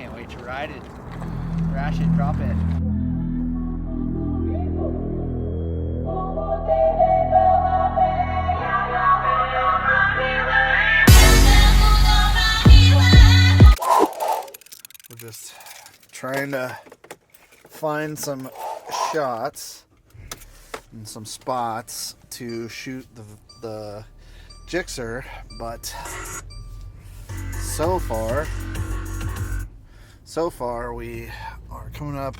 Can't wait to ride it, crash it, drop it. We're just trying to find some shots and some spots to shoot the Gsxr, but so far we are coming up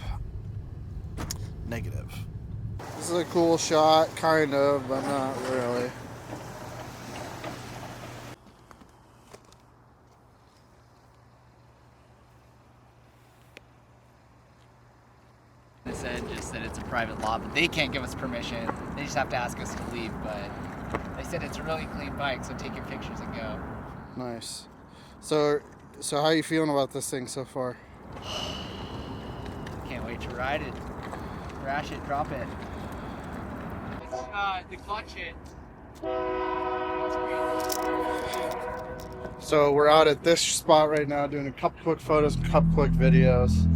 negative. This is a cool shot, kind of, but not really. This end just said it's a private lot, but they can't give us permission. They just have to ask us to leave, but they said it's a really clean bike, so take your pictures and go. Nice. So how are you feeling about this thing so far? Can't wait to ride it, crash it, drop it. It's the clutch hit. So we're out at this spot right now doing a couple quick photos, a couple quick videos.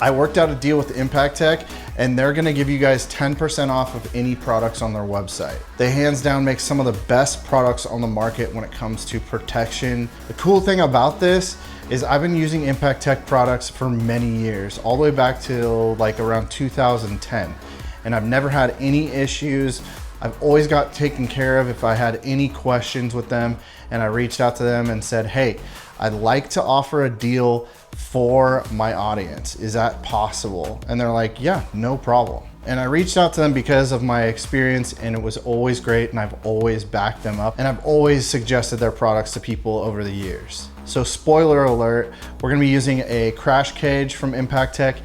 I worked out a deal with Impaktech, and they're gonna give you guys 10% off of any products on their website. They hands down make some of the best products on the market when it comes to protection. The cool thing about this is I've been using Impaktech products for many years, all the way back to like around 2010, and I've never had any issues. I've always got taken care of if I had any questions with them, and I reached out to them and said, hey, I'd like to offer a deal for my audience. Is that possible? And they're like, yeah, no problem. And I reached out to them because of my experience, and it was always great, and I've always backed them up, and I've always suggested their products to people over the years. So spoiler alert, we're gonna be using a crash cage from Impaktech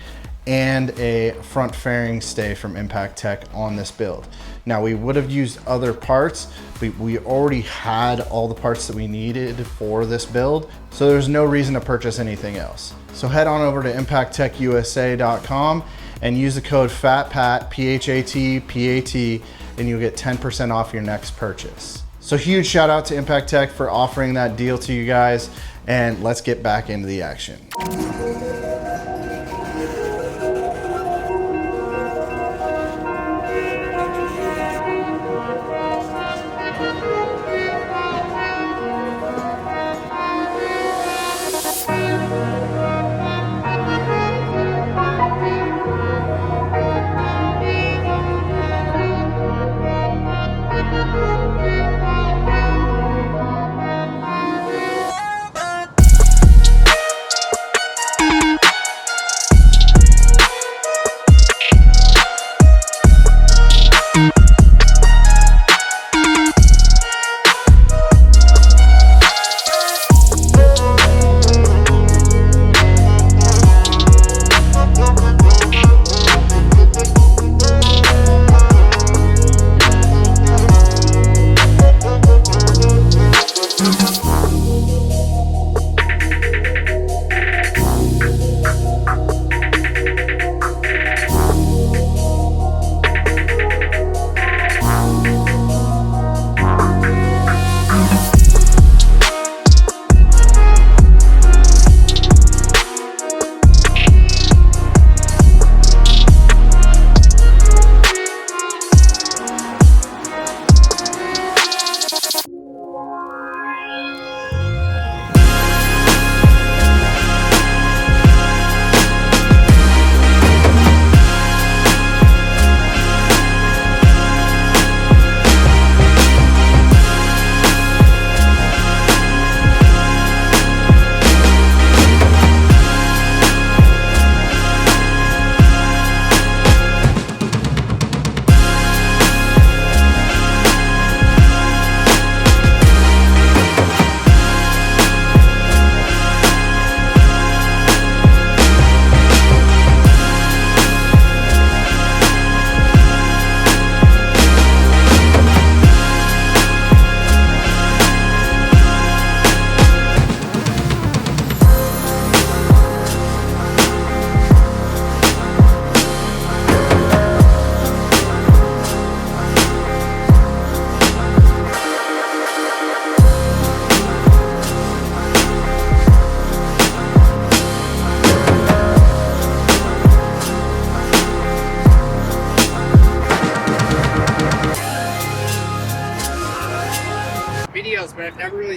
and a front fairing stay from Impaktech on this build. Now, we would have used other parts. We already had all the parts that we needed for this build, so there's no reason to purchase anything else. So head on over to impaktechusa.com and use the code FATPAT, P-H-A-T-P-A-T, and you'll get 10% off your next purchase. So huge shout out to Impaktech for offering that deal to you guys, and let's get back into the action.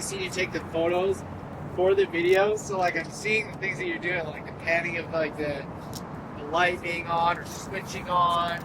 always seen you take the photos for the videos, so like I'm seeing the things that you're doing, like the panning of like the light being on or switching on.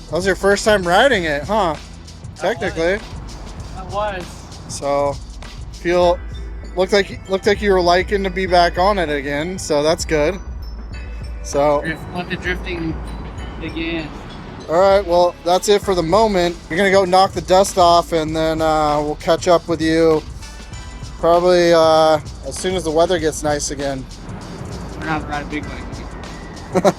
That was your first time riding it, huh? Technically. That was. So, looked like you were liking to be back on it again. So that's good. So. Let the drifting begin. All right. Well, that's it for the moment. You're gonna go knock the dust off, and then we'll catch up with you probably as soon as the weather gets nice again. We're not riding big bike.